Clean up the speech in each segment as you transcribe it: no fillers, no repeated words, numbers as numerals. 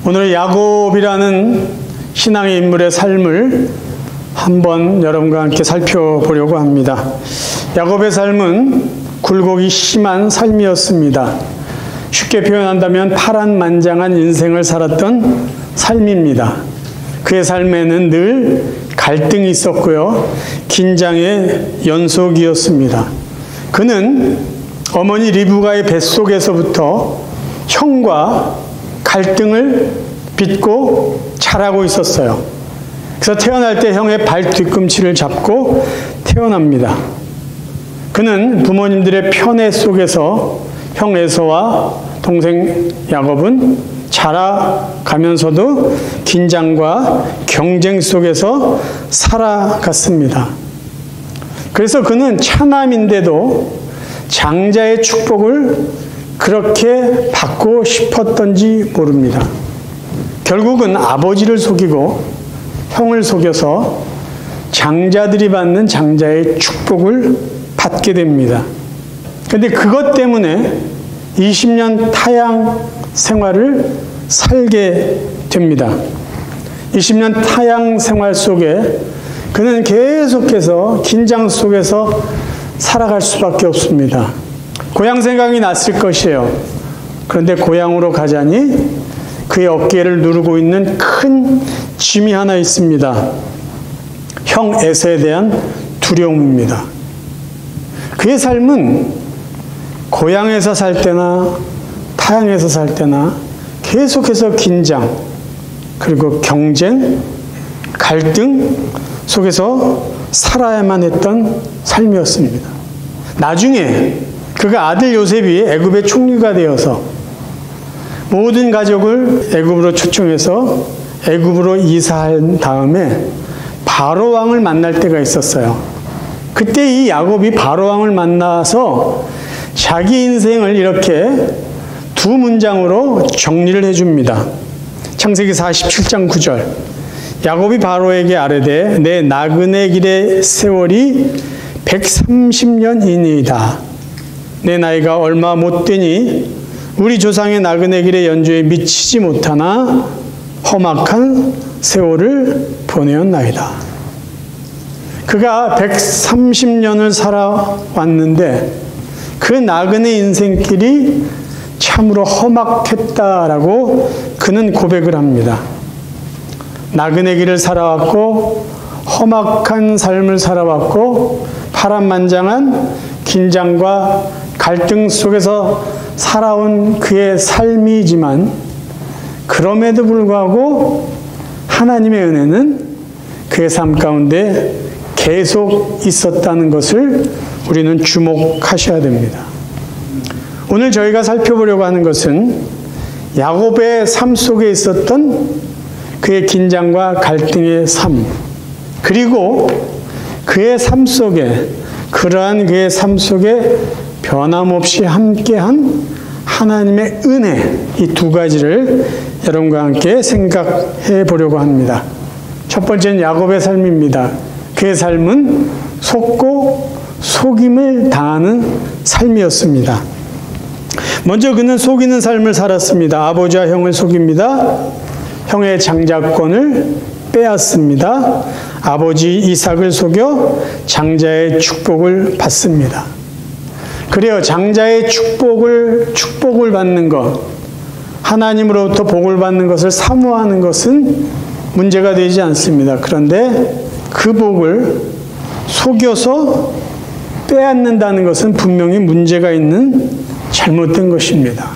오늘은 야곱이라는 신앙의 인물의 삶을 한번 여러분과 함께 살펴보려고 합니다. 야곱의 삶은 굴곡이 심한 삶이었습니다. 쉽게 표현한다면 파란만장한 인생을 살았던 삶입니다. 그의 삶에는 늘 갈등이 있었고요. 긴장의 연속이었습니다. 그는 어머니 리브가의 뱃속에서부터 형과 갈등을 빚고 자라고 있었어요. 그래서 태어날 때 형의 발 뒤꿈치를 잡고 태어납니다. 그는 부모님들의 편애 속에서 형 에서와 동생 야곱은 자라가면서도 긴장과 경쟁 속에서 살아갔습니다. 그래서 그는 차남인데도 장자의 축복을 그렇게 받고 싶었던지 모릅니다. 결국은 아버지를 속이고 형을 속여서 장자들이 받는 장자의 축복을 받게 됩니다. 그런데 그것 때문에 20년 타양 생활을 살게 됩니다. 20년 타양 생활 속에 그는 계속해서 긴장 속에서 살아갈 수밖에 없습니다. 고향 생각이 났을 것이에요. 그런데 고향으로 가자니 그의 어깨를 누르고 있는 큰 짐이 하나 있습니다. 형 에서에 대한 두려움입니다. 그의 삶은 고향에서 살 때나 타양에서 살 때나 계속해서 긴장, 그리고 경쟁, 갈등 속에서 살아야만 했던 삶이었습니다. 나중에 그가 아들 요셉이 애굽의 총리가 되어서 모든 가족을 애굽으로 초청해서 애굽으로 이사한 다음에 바로 왕을 만날 때가 있었어요. 그때 이 야곱이 바로 왕을 만나서 자기 인생을 이렇게 두 문장으로 정리를 해줍니다. 창세기 47장 9절. 야곱이 바로에게 아뢰되 내 나그네 길의 세월이 130년이니이다. 내 나이가 얼마 못 되니 우리 조상의 나그네 길의 연주에 미치지 못하나 험악한 세월을 보내었나이다. 그가 130년을 살아왔는데 그 나그네 인생길이 참으로 험악했다라고 그는 고백을 합니다. 나그네 길을 살아왔고 험악한 삶을 살아왔고 파란만장한 긴장과 갈등 속에서 살아온 그의 삶이지만 그럼에도 불구하고 하나님의 은혜는 그의 삶 가운데 계속 있었다는 것을 우리는 주목하셔야 됩니다. 오늘 저희가 살펴보려고 하는 것은 야곱의 삶 속에 있었던 그의 긴장과 갈등의 삶, 그리고 그의 삶 속에, 그러한 그의 삶 속에 변함없이 함께한 하나님의 은혜, 이 두 가지를 여러분과 함께 생각해 보려고 합니다. 첫 번째는 야곱의 삶입니다. 그의 삶은 속고 속임을 당하는 삶이었습니다. 먼저 그는 속이는 삶을 살았습니다. 아버지와 형을 속입니다. 형의 장자권을 빼앗습니다. 아버지 이삭을 속여 장자의 축복을 받습니다. 그래요. 장자의 축복을 받는 것, 하나님으로부터 복을 받는 것을 사모하는 것은 문제가 되지 않습니다. 그런데 그 복을 속여서 빼앗는다는 것은 분명히 문제가 있는 잘못된 것입니다.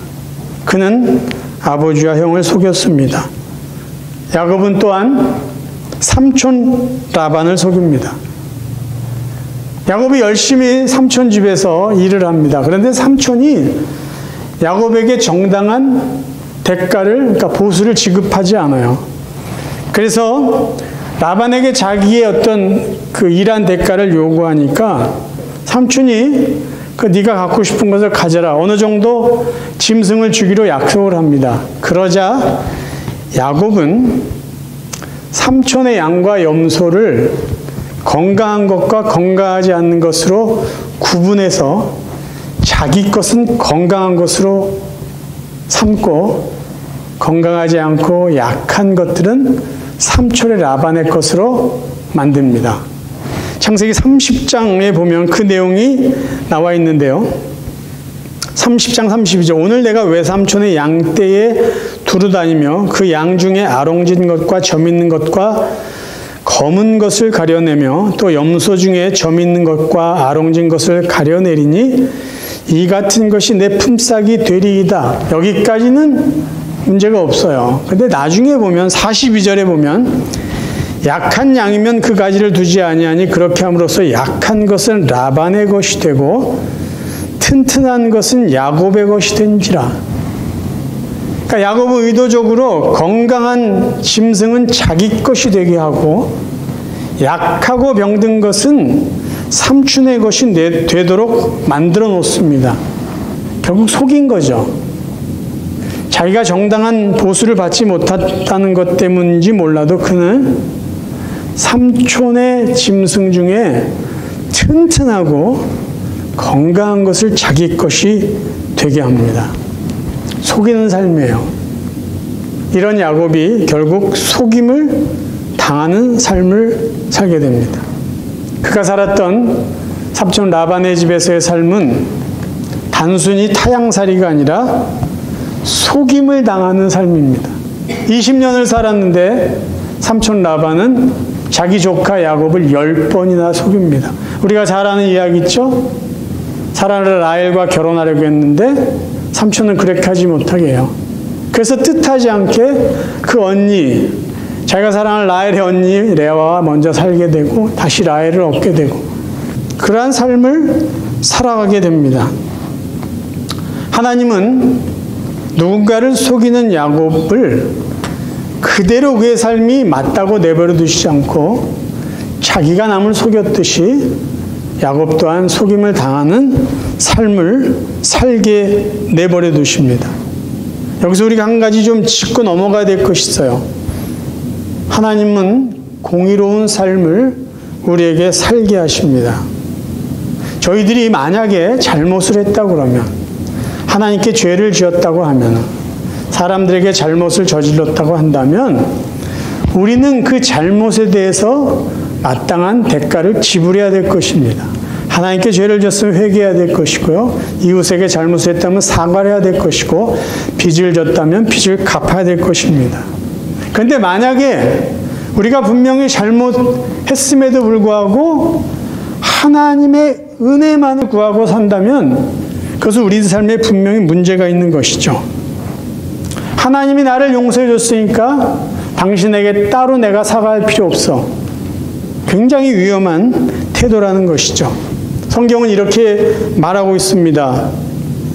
그는 아버지와 형을 속였습니다. 야곱은 또한 삼촌 라반을 속입니다. 야곱이 열심히 삼촌 집에서 일을 합니다. 그런데 삼촌이 야곱에게 정당한 대가를, 그러니까 보수를 지급하지 않아요. 그래서 라반에게 자기의 어떤 그 일한 대가를 요구하니까 삼촌이 네가 갖고 싶은 것을 가져라. 어느 정도 짐승을 주기로 약속을 합니다. 그러자 야곱은 삼촌의 양과 염소를 건강한 것과 건강하지 않는 것으로 구분해서 자기 것은 건강한 것으로 삼고 건강하지 않고 약한 것들은 삼촌의 라반의 것으로 만듭니다. 창세기 30장에 보면 그 내용이 나와 있는데요. 30장 32절 오늘 내가 외삼촌의 양떼에 두루 다니며 그 양 중에 아롱진 것과 점 있는 것과 검은 것을 가려내며 또 염소 중에 점 있는 것과 아롱진 것을 가려내리니 이 같은 것이 내 품삯이 되리이다. 여기까지는 문제가 없어요. 근데 나중에 보면 42절에 보면 약한 양이면 그 가지를 두지 아니하니 그렇게 함으로써 약한 것은 라반의 것이 되고 튼튼한 것은 야곱의 것이 된지라. 그러니까 야곱은 의도적으로 건강한 짐승은 자기 것이 되게 하고 약하고 병든 것은 삼촌의 것이 되도록 만들어 놓습니다. 결국 속인 거죠. 자기가 정당한 보수를 받지 못했다는 것 때문인지 몰라도 그는 삼촌의 짐승 중에 튼튼하고 건강한 것을 자기 것이 되게 합니다. 속이는 삶이에요. 이런 야곱이 결국 속임을 당하는 삶을 살게 됩니다. 그가 살았던 삼촌 라반의 집에서의 삶은 단순히 타향살이가 아니라 속임을 당하는 삶입니다. 20년을 살았는데 삼촌 라반은 자기 조카 야곱을 10번이나 속입니다. 우리가 잘 아는 이야기 있죠? 사라를 라헬과 결혼하려고 했는데 삼촌은 그렇게 하지 못하게 해요. 그래서 뜻하지 않게 그 언니, 자기가 사랑하는 라헬의 언니 레아와 먼저 살게 되고 다시 라헬을 얻게 되고 그러한 삶을 살아가게 됩니다. 하나님은 누군가를 속이는 야곱을 그대로 그의 삶이 맞다고 내버려 두시지 않고 자기가 남을 속였듯이 야곱 또한 속임을 당하는 삶을 살게 내버려 두십니다. 여기서 우리가 한 가지 좀 짚고 넘어가야 될 것이 있어요. 하나님은 공의로운 삶을 우리에게 살게 하십니다. 저희들이 만약에 잘못을 했다고 그러면 하나님께 죄를 지었다고 하면 사람들에게 잘못을 저질렀다고 한다면 우리는 그 잘못에 대해서 마땅한 대가를 지불해야 될 것입니다. 하나님께 죄를 졌으면 회개해야 될 것이고요. 이웃에게 잘못을 했다면 사과를 해야 될 것이고 빚을 졌다면 빚을 갚아야 될 것입니다. 그런데 만약에 우리가 분명히 잘못했음에도 불구하고 하나님의 은혜만을 구하고 산다면 그것은 우리 삶에 분명히 문제가 있는 것이죠. 하나님이 나를 용서해 줬으니까 당신에게 따로 내가 사과할 필요 없어. 굉장히 위험한 태도라는 것이죠. 성경은 이렇게 말하고 있습니다.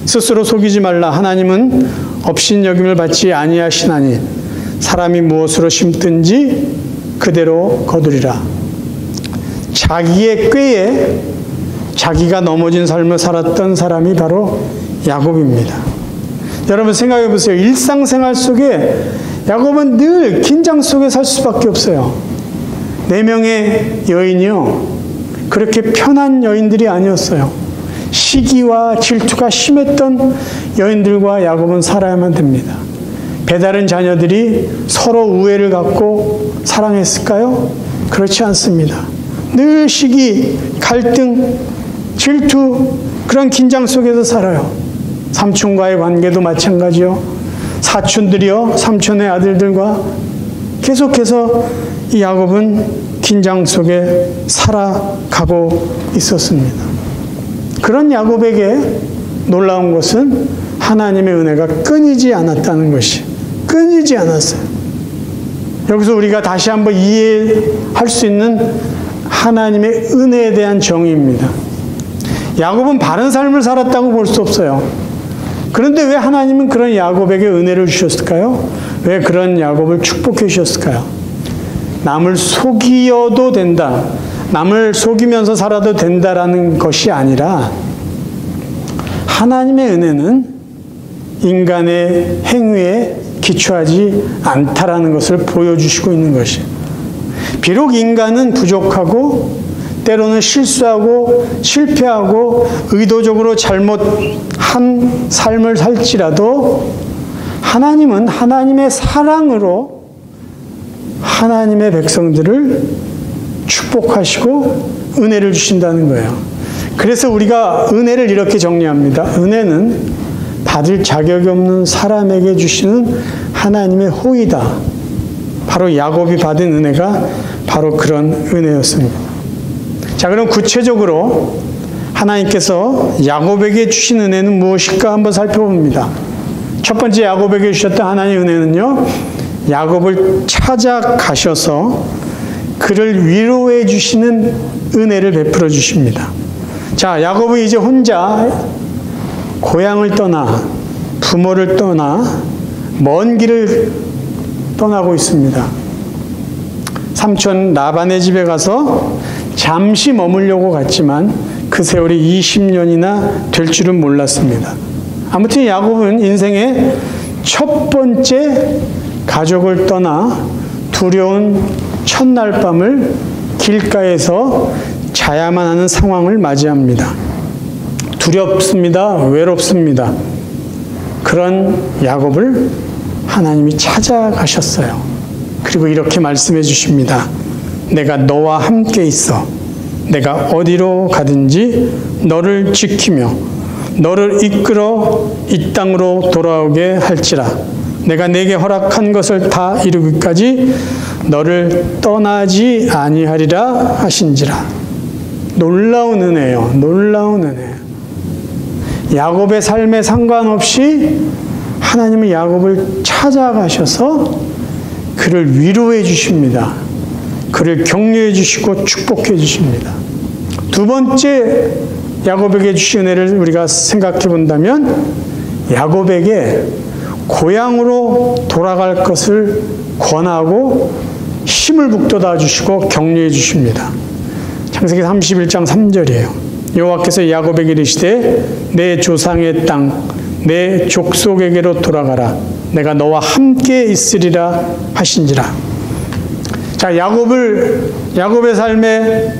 스스로 속이지 말라. 하나님은 업신여김을 받지 아니하시나니 사람이 무엇으로 심든지 그대로 거두리라. 자기의 꾀에 자기가 넘어진 삶을 살았던 사람이 바로 야곱입니다. 여러분 생각해 보세요. 일상생활 속에 야곱은 늘 긴장 속에 살 수밖에 없어요. 4명의 여인이요. 그렇게 편한 여인들이 아니었어요. 시기와 질투가 심했던 여인들과 야곱은 살아야만 됩니다. 배다른 자녀들이 서로 우애를 갖고 사랑했을까요? 그렇지 않습니다. 늘 시기, 갈등, 질투, 그런 긴장 속에서 살아요. 삼촌과의 관계도 마찬가지요. 사촌들이요, 삼촌의 아들들과 계속해서 이 야곱은 긴장 속에 살아가고 있었습니다. 그런 야곱에게 놀라운 것은 하나님의 은혜가 끊이지 않았다는 것이, 끊이지 않았어요. 여기서 우리가 다시 한번 이해할 수 있는 하나님의 은혜에 대한 정의입니다. 야곱은 바른 삶을 살았다고 볼 수 없어요. 그런데 왜 하나님은 그런 야곱에게 은혜를 주셨을까요? 왜 그런 야곱을 축복해 주셨을까요? 남을 속여도 된다, 남을 속이면서 살아도 된다라는 것이 아니라 하나님의 은혜는 인간의 행위에 기초하지 않다라는 것을 보여주시고 있는 것이에요. 비록 인간은 부족하고 때로는 실수하고 실패하고 의도적으로 잘못한 삶을 살지라도 하나님은 하나님의 사랑으로 하나님의 백성들을 축복하시고 은혜를 주신다는 거예요. 그래서 우리가 은혜를 이렇게 정리합니다. 은혜는 받을 자격이 없는 사람에게 주시는 하나님의 호의다. 바로 야곱이 받은 은혜가 바로 그런 은혜였습니다. 자, 그럼 구체적으로 하나님께서 야곱에게 주신 은혜는 무엇일까 한번 살펴봅니다. 첫 번째 야곱에게 주셨던 하나님의 은혜는요, 야곱을 찾아가셔서 그를 위로해 주시는 은혜를 베풀어 주십니다. 자, 야곱은 이제 혼자 고향을 떠나 부모를 떠나 먼 길을 떠나고 있습니다. 삼촌 라반의 집에 가서 잠시 머물려고 갔지만 그 세월이 20년이나 될 줄은 몰랐습니다. 아무튼 야곱은 인생의 첫 번째 가족을 떠나 두려운 첫날 밤을 길가에서 자야만 하는 상황을 맞이합니다. 두렵습니다. 외롭습니다. 그런 야곱을 하나님이 찾아가셨어요. 그리고 이렇게 말씀해 주십니다. 내가 너와 함께 있어. 내가 어디로 가든지 너를 지키며 너를 이끌어 이 땅으로 돌아오게 할지라. 내가 내게 허락한 것을 다 이루기까지 너를 떠나지 아니하리라 하신지라. 놀라운 은혜예요. 놀라운 은혜. 야곱의 삶에 상관없이 하나님은 야곱을 찾아가셔서 그를 위로해 주십니다. 그를 격려해 주시고 축복해 주십니다. 두 번째 야곱에게 주신 은혜를 우리가 생각해 본다면 야곱에게 고향으로 돌아갈 것을 권하고 힘을 북돋아 주시고 격려해 주십니다. 창세기 31장 3절이에요. 여호와께서 야곱에게 이르시되 내 조상의 땅 내 족속에게로 돌아가라. 내가 너와 함께 있으리라 하신지라. 자, 야곱의 삶에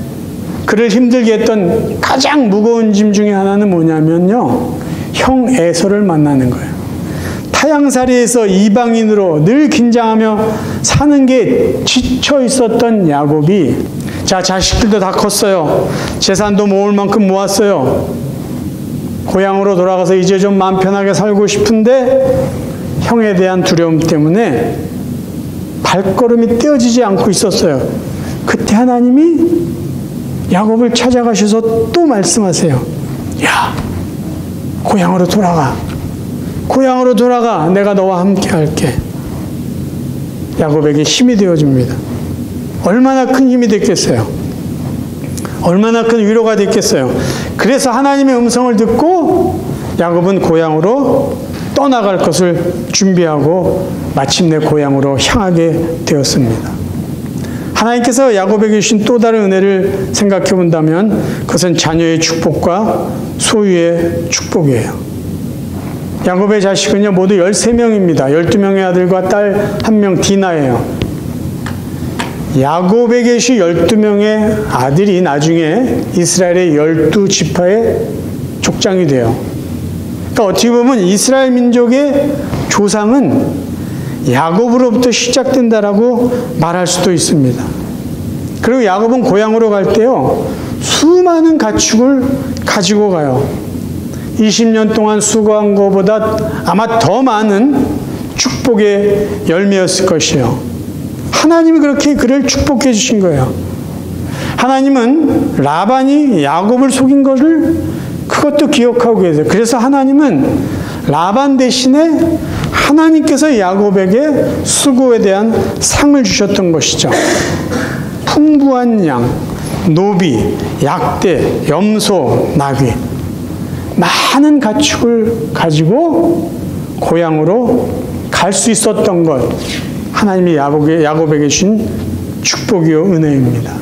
그를 힘들게 했던 가장 무거운 짐 중에 하나는 뭐냐면요, 형 에서를 만나는 거예요. 타향살이에서 이방인으로 늘 긴장하며 사는 게 지쳐 있었던 야곱이, 자, 자식들도 다 컸어요. 재산도 모을 만큼 모았어요. 고향으로 돌아가서 이제 좀 마음 편하게 살고 싶은데 형에 대한 두려움 때문에 발걸음이 떼어지지 않고 있었어요. 그때 하나님이 야곱을 찾아가셔서 또 말씀하세요. 야, 고향으로 돌아가. 고향으로 돌아가. 내가 너와 함께 할게. 야곱에게 힘이 되어줍니다. 얼마나 큰 힘이 됐겠어요. 얼마나 큰 위로가 됐겠어요. 그래서 하나님의 음성을 듣고 야곱은 고향으로 떠나갈 것을 준비하고 마침내 고향으로 향하게 되었습니다. 하나님께서 야곱에게 주신 또 다른 은혜를 생각해 본다면 그것은 자녀의 축복과 소유의 축복이에요. 야곱의 자식은요, 모두 13명입니다. 12명의 아들과 딸 1명 디나예요. 야곱에 계신 12명의 아들이 나중에 이스라엘의 12지파의 족장이 돼요. 그러니까 어떻게 보면 이스라엘 민족의 조상은 야곱으로부터 시작된다라고 말할 수도 있습니다. 그리고 야곱은 고향으로 갈 때요, 수많은 가축을 가지고 가요. 20년 동안 수고한 것보다 아마 더 많은 축복의 열매였을 것이에요. 하나님이 그렇게 그를 축복해 주신 거예요. 하나님은 라반이 야곱을 속인 것을 그것도 기억하고 계세요. 그래서 하나님은 라반 대신에 하나님께서 야곱에게 수고에 대한 상을 주셨던 것이죠. 풍부한 양, 노비, 약대, 염소, 나귀, 많은 가축을 가지고 고향으로 갈 수 있었던 것, 하나님이 야곱에게 주신 축복이요 은혜입니다.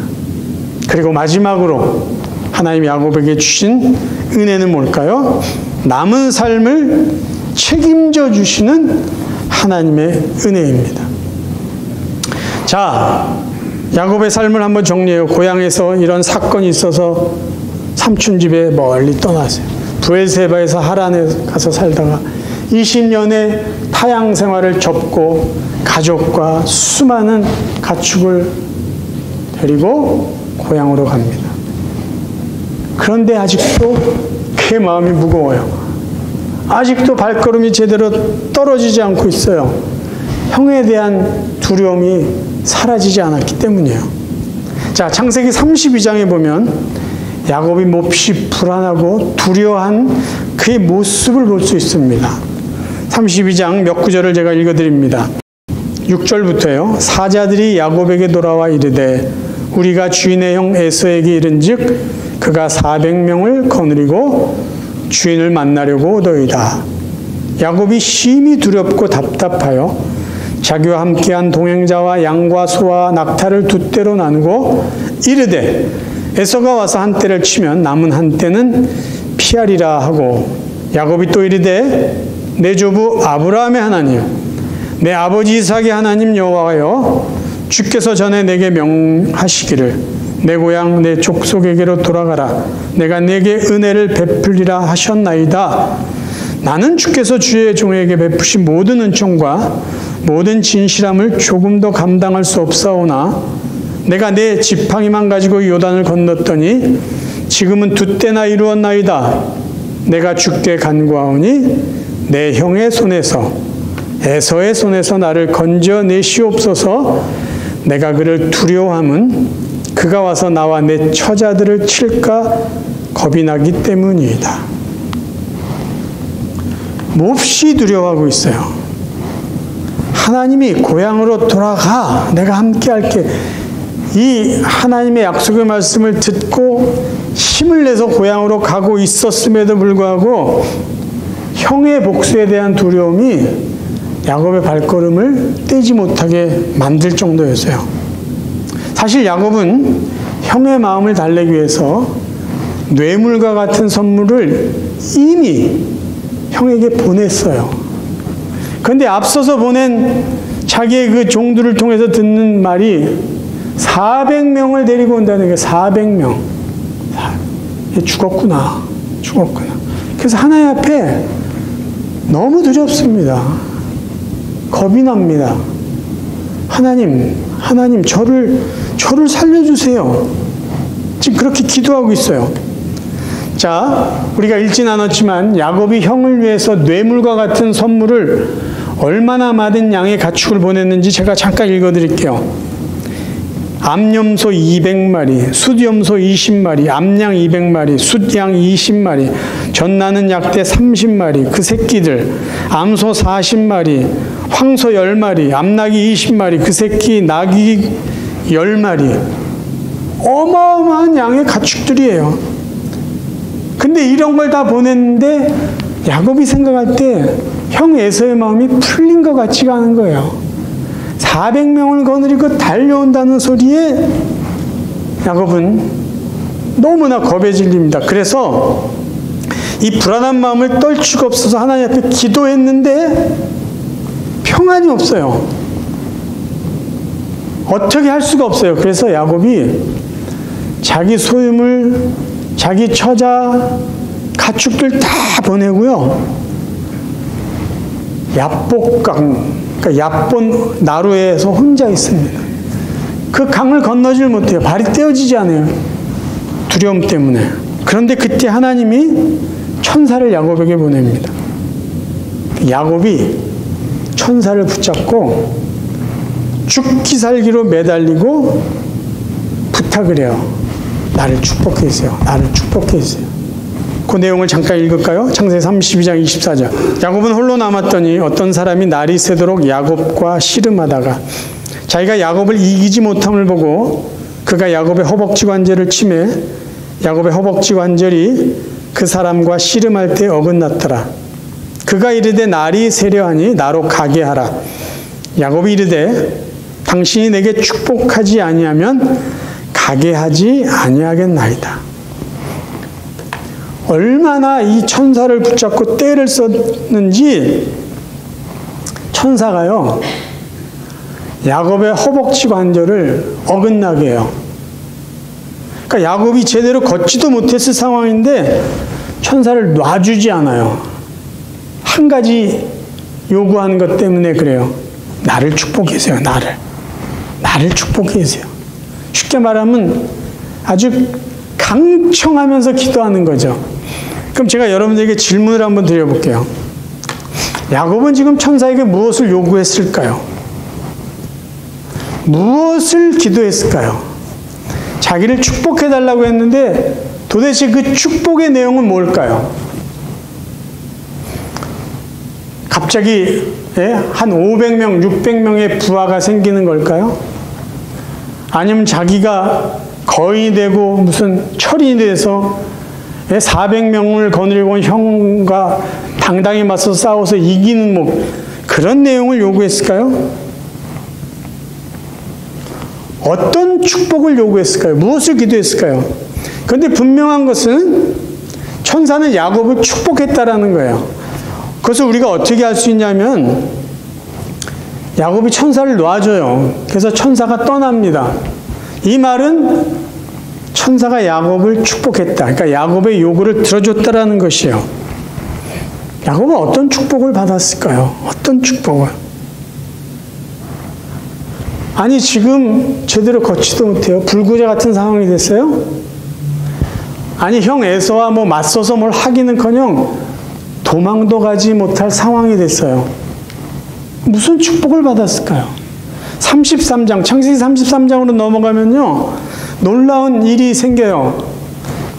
그리고 마지막으로 하나님이 야곱에게 주신 은혜는 뭘까요? 남은 삶을 책임져 주시는 하나님의 은혜입니다. 자, 야곱의 삶을 한번 정리해요. 고향에서 이런 사건이 있어서 삼촌 집에 멀리 떠났어요. 브엘세바에서 하란에 가서 살다가 20년의 타향 생활을 접고 가족과 수많은 가축을 데리고 고향으로 갑니다. 그런데 아직도 그의 마음이 무거워요. 아직도 발걸음이 제대로 떨어지지 않고 있어요. 형에 대한 두려움이 사라지지 않았기 때문이에요. 자, 창세기 32장에 보면 야곱이 몹시 불안하고 두려워한 그의 모습을 볼 수 있습니다. 32장 몇 구절을 제가 읽어드립니다. 6절부터요. 사자들이 야곱에게 돌아와 이르되 우리가 주인의 형 에서에게 이른즉 그가 400명을 거느리고 주인을 만나려고 오더이다. 야곱이 심히 두렵고 답답하여 자기와 함께한 동행자와 양과 소와 낙타를 두 떼로 나누고 이르되 에서가 와서 한 떼를 치면 남은 한 떼는 피하리라 하고 야곱이 또 이르되 내 조부 아브라함의 하나님 내 아버지 이삭의 하나님 여호와여 주께서 전에 내게 명하시기를 내 고향 내 족속에게로 돌아가라 내가 내게 은혜를 베풀리라 하셨나이다. 나는 주께서 주의 종에게 베푸신 모든 은총과 모든 진실함을 조금 더 감당할 수 없사오나 내가 내 지팡이만 가지고 요단을 건넜더니 지금은 두 때나 이루었나이다. 내가 주께 간구하오니 내 형의 손에서 에서의 손에서 나를 건져내시옵소서. 내가 그를 두려워함은 그가 와서 나와 내 처자들을 칠까 겁이 나기 때문이다. 몹시 두려워하고 있어요. 하나님이 고향으로 돌아가 내가 함께 할게. 이 하나님의 약속의 말씀을 듣고 힘을 내서 고향으로 가고 있었음에도 불구하고 형의 복수에 대한 두려움이 야곱의 발걸음을 떼지 못하게 만들 정도였어요. 사실 야곱은 형의 마음을 달래기 위해서 뇌물과 같은 선물을 이미 형에게 보냈어요. 그런데 앞서서 보낸 자기의 그 종들을 통해서 듣는 말이 400명을 데리고 온다는 게 400명. 죽었구나. 그래서 하나님 앞에 너무 두렵습니다. 겁이 납니다. 하나님, 저를 살려주세요. 지금 그렇게 기도하고 있어요. 자, 우리가 읽진 않았지만 야곱이 형을 위해서 뇌물과 같은 선물을 얼마나 많은 양의 가축을 보냈는지 제가 잠깐 읽어드릴게요. 암염소 200마리, 숫염소 20마리, 암양 200마리, 숫양 20마리, 젖나는 약대 30마리, 그 새끼들, 암소 40마리, 황소 10마리, 암낙이 20마리, 그 새끼 낙이 10마리. 어마어마한 양의 가축들이에요. 근데 이런 걸 다 보냈는데 야곱이 생각할 때 형 에서의 마음이 풀린 것 같지가 않은 거예요. 400명을 거느리고 달려온다는 소리에 야곱은 너무나 겁에 질립니다. 그래서 이 불안한 마음을 떨치고 없어서 하나님 앞에 기도했는데 평안이 없어요. 어떻게 할 수가 없어요. 그래서 야곱이 자기 소유물, 자기 처자, 가축들 다 보내고요. 얍복강, 그러니까 얍본 나루에서 혼자 있습니다. 그 강을 건너질 못해요. 발이 떼어지지 않아요. 두려움 때문에. 그런데 그때 하나님이 천사를 야곱에게 보냅니다. 야곱이 천사를 붙잡고 죽기 살기로 매달리고 부탁을 해요. 나를 축복해 주세요. 나를 축복해 주세요. 그 내용을 잠깐 읽을까요? 창세기 32장 24절. 야곱은 홀로 남았더니 어떤 사람이 날이 새도록 야곱과 씨름하다가 자기가 야곱을 이기지 못함을 보고 그가 야곱의 허벅지 관절을 치매 야곱의 허벅지 관절이 그 사람과 씨름할 때 어긋났더라. 그가 이르되 날이 새려하니 나로 가게 하라. 야곱이 이르되 당신이 내게 축복하지 아니하면 가게 하지 아니하겠나이다. 얼마나 이 천사를 붙잡고 떼를 썼는지 천사가요 야곱의 허벅지 관절을 어긋나게 해요. 그러니까 야곱이 제대로 걷지도 못했을 상황인데 천사를 놔주지 않아요. 한 가지 요구하는 것 때문에 그래요. 나를 축복해 주세요. 나를 축복해 주세요. 쉽게 말하면 아주 강청하면서 기도하는 거죠. 그럼 제가 여러분들에게 질문을 한번 드려볼게요. 야곱은 지금 천사에게 무엇을 요구했을까요? 무엇을 기도했을까요? 자기를 축복해달라고 했는데 도대체 그 축복의 내용은 뭘까요? 갑자기 한 500명, 600명의 부하가 생기는 걸까요? 아니면 자기가 거인이 되고 무슨 철인이 돼서 400명을 거느리고 온 형과 당당히 맞서 싸워서 이기는 그런 내용을 요구했을까요? 어떤 축복을 요구했을까요? 무엇을 기도했을까요? 그런데 분명한 것은 천사는 야곱을 축복했다라는 거예요. 그래서 우리가 어떻게 알 수 있냐면 야곱이 천사를 놔줘요. 그래서 천사가 떠납니다. 이 말은 천사가 야곱을 축복했다. 그러니까 야곱의 요구를 들어줬다라는 것이에요. 야곱은 어떤 축복을 받았을까요? 어떤 축복을? 아니 지금 제대로 걷지도 못해요. 불구자 같은 상황이 됐어요. 아니 형 에서와 맞서서 뭘 하기는커녕 도망도 가지 못할 상황이 됐어요. 무슨 축복을 받았을까요? 33장, 창세기 33장으로 넘어가면요, 놀라운 일이 생겨요.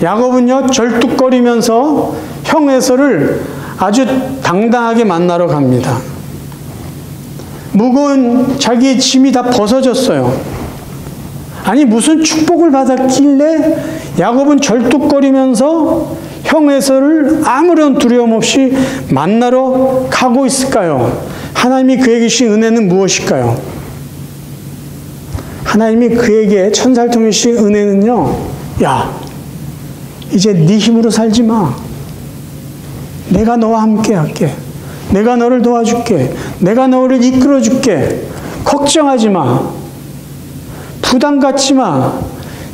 야곱은요, 절뚝거리면서 형 에서를 아주 당당하게 만나러 갑니다. 무거운 자기의 짐이 다 벗어졌어요. 아니 무슨 축복을 받았길래 야곱은 절뚝거리면서 형 에서를 아무런 두려움 없이 만나러 가고 있을까요? 하나님이 그에게 주신 은혜는 무엇일까요? 하나님이 그에게 천사를 통해 주신 은혜는요, 야, 이제 네 힘으로 살지 마. 내가 너와 함께 할게. 내가 너를 도와줄게. 내가 너를 이끌어줄게. 걱정하지 마. 부담 갖지 마.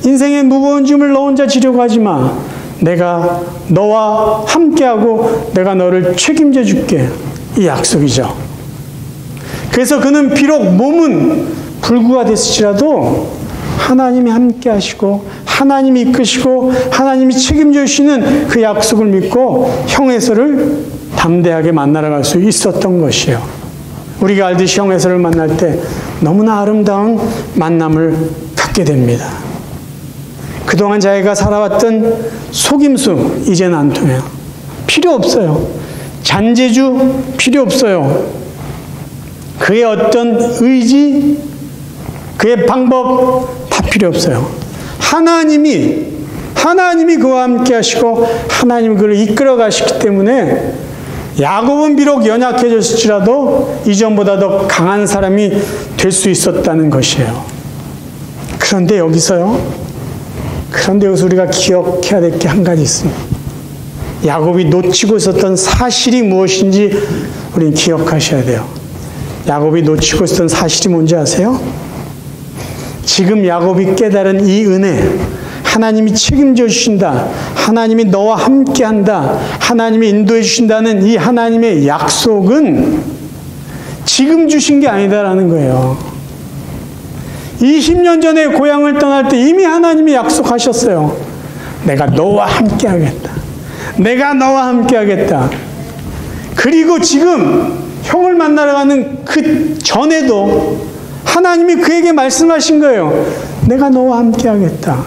인생의 무거운 짐을 너 혼자 지려고 하지 마. 내가 너와 함께하고 내가 너를 책임져 줄게. 이 약속이죠. 그래서 그는 비록 몸은 불구가 됐을지라도 하나님이 함께 하시고 하나님이 이끄시고 하나님이 책임져 주시는 그 약속을 믿고 형 에서를 담대하게 만나러 갈 수 있었던 것이에요. 우리가 알듯이 형 에서를 만날 때 너무나 아름다운 만남을 갖게 됩니다. 그동안 자기가 살아왔던 속임수 이제는 안 통해요. 필요 없어요. 잔재주 필요 없어요. 그의 어떤 의지, 그의 방법 다 필요 없어요. 하나님이 그와 함께 하시고 하나님이 그를 이끌어 가시기 때문에 야곱은 비록 연약해졌을지라도 이전보다 더 강한 사람이 될 수 있었다는 것이에요. 그런데 여기서 우리가 기억해야 될 게 한 가지 있습니다. 야곱이 놓치고 있었던 사실이 무엇인지 우리는 기억하셔야 돼요. 야곱이 놓치고 있었던 사실이 뭔지 아세요? 지금 야곱이 깨달은 이 은혜, 하나님이 책임져 주신다, 하나님이 너와 함께한다, 하나님이 인도해 주신다는 이 하나님의 약속은 지금 주신 게 아니다라는 거예요. 20년 전에 고향을 떠날 때 이미 하나님이 약속하셨어요. 내가 너와 함께하겠다. 내가 너와 함께하겠다. 그리고 지금 형을 만나러 가는 그 전에도 하나님이 그에게 말씀하신 거예요. 내가 너와 함께하겠다.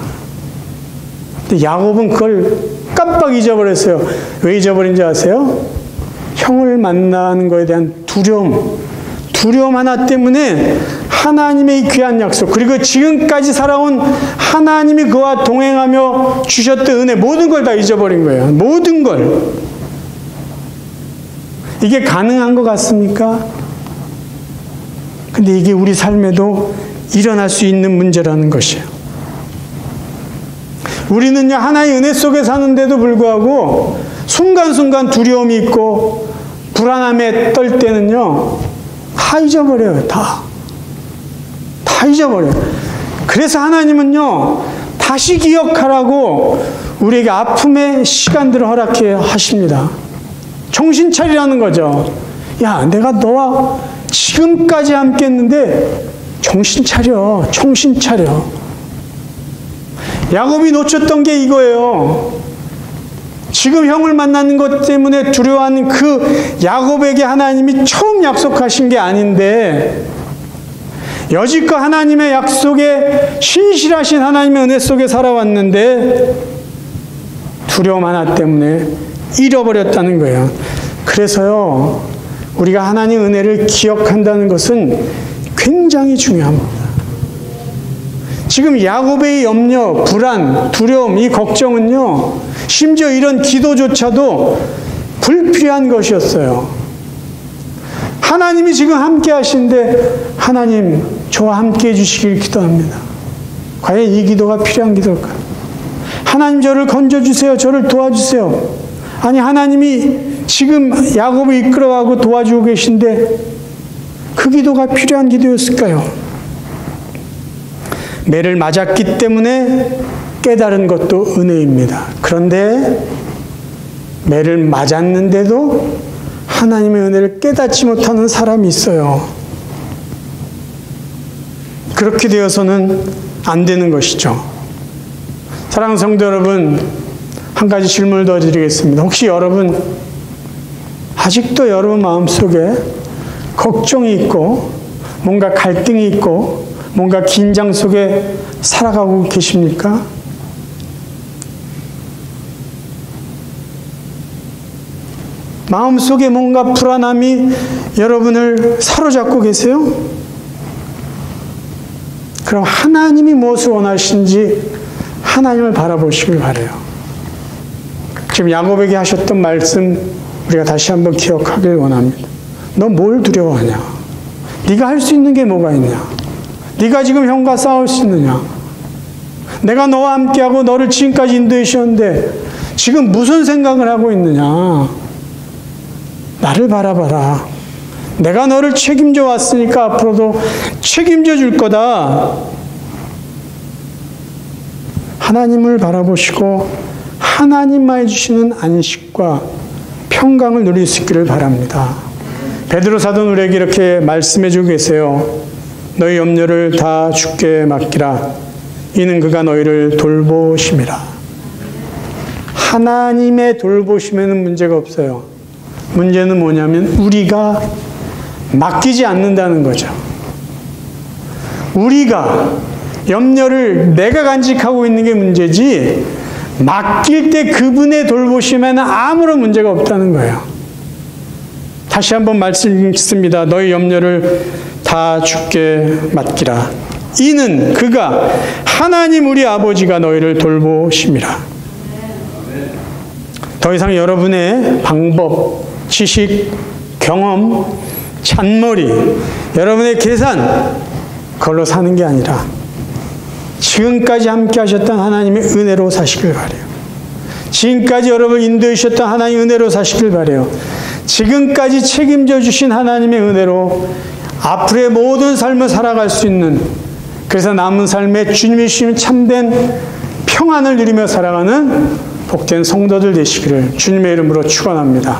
근데 야곱은 그걸 깜빡 잊어버렸어요. 왜 잊어버린지 아세요? 형을 만나는 것에 대한 두려움 하나 때문에 하나님의 이 귀한 약속, 그리고 지금까지 살아온 하나님이 그와 동행하며 주셨던 은혜, 모든 걸 다 잊어버린 거예요. 모든 걸. 이게 가능한 것 같습니까? 근데 이게 우리 삶에도 일어날 수 있는 문제라는 것이에요. 우리는요, 하나의 은혜 속에 사는데도 불구하고 순간순간 두려움이 있고 불안함에 떨 때는요, 다 잊어버려요. 다 잊어버려요. 그래서 하나님은요, 다시 기억하라고 우리에게 아픔의 시간들을 허락해 하십니다. 정신 차리라는 거죠. 야, 내가 너와 지금까지 함께 했는데 정신 차려. 정신 차려. 야곱이 놓쳤던 게 이거예요. 지금 형을 만나는 것 때문에 두려워하는 그 야곱에게 하나님이 처음 약속하신 게 아닌데, 여지껏 하나님의 약속에 신실하신 하나님의 은혜 속에 살아왔는데 두려움 하나 때문에 잃어버렸다는 거예요. 그래서요, 우리가 하나님의 은혜를 기억한다는 것은 굉장히 중요합니다. 지금 야곱의 염려, 불안, 두려움, 이 걱정은요, 심지어 이런 기도조차도 불필요한 것이었어요. 하나님이 지금 함께 하시는데, 하나님 저와 함께 해주시길 기도합니다. 과연 이 기도가 필요한 기도일까요? 하나님 저를 건져주세요. 저를 도와주세요. 아니, 하나님이 지금 야곱을 이끌어가고 도와주고 계신데 그 기도가 필요한 기도였을까요? 매를 맞았기 때문에 깨달은 것도 은혜입니다. 그런데 매를 맞았는데도 하나님의 은혜를 깨닫지 못하는 사람이 있어요. 그렇게 되어서는 안 되는 것이죠. 사랑하는 성도 여러분, 한 가지 질문을 더 드리겠습니다. 혹시 여러분 아직도 여러분 마음속에 걱정이 있고 뭔가 갈등이 있고 뭔가 긴장 속에 살아가고 계십니까? 마음속에 뭔가 불안함이 여러분을 사로잡고 계세요? 그럼 하나님이 무엇을 원하시는지 하나님을 바라보시길 바라요. 지금 야곱에게 하셨던 말씀 우리가 다시 한번 기억하길 원합니다. 너 뭘 두려워하냐? 네가 할 수 있는 게 뭐가 있냐? 네가 지금 형과 싸울 수 있느냐? 내가 너와 함께하고 너를 지금까지 인도해 주셨는데 지금 무슨 생각을 하고 있느냐? 나를 바라봐라. 내가 너를 책임져 왔으니까 앞으로도 책임져 줄 거다. 하나님을 바라보시고 하나님만 해주시는 안식과 평강을 누릴 수 있기를 바랍니다. 베드로 사도는 우리에게 이렇게 말씀해 주고 계세요. 너희 염려를 다 주께 맡기라. 이는 그가 너희를 돌보심이라. 하나님의 돌보심에는 문제가 없어요. 문제는 뭐냐면 우리가 맡기지 않는다는 거죠. 우리가 염려를 내가 간직하고 있는 게 문제지, 맡길 때 그분의 돌보심에는 아무런 문제가 없다는 거예요. 다시 한번 말씀 읽습니다. 너희 염려를 다 주께 맡기라. 이는 그가 하나님 우리 아버지가 너희를 돌보심이라. 더 이상 여러분의 방법, 지식, 경험, 잔머리, 여러분의 계산, 그걸로 사는 게 아니라 지금까지 함께 하셨던 하나님의 은혜로 사시길 바라요. 지금까지 여러분을 인도해 주셨던 하나님의 은혜로 사시길 바라요. 지금까지 책임져 주신 하나님의 은혜로 앞으로의 모든 삶을 살아갈 수 있는, 그래서 남은 삶에 주님이 주신 참된 평안을 누리며 살아가는 복된 성도들 되시기를 주님의 이름으로 축원합니다.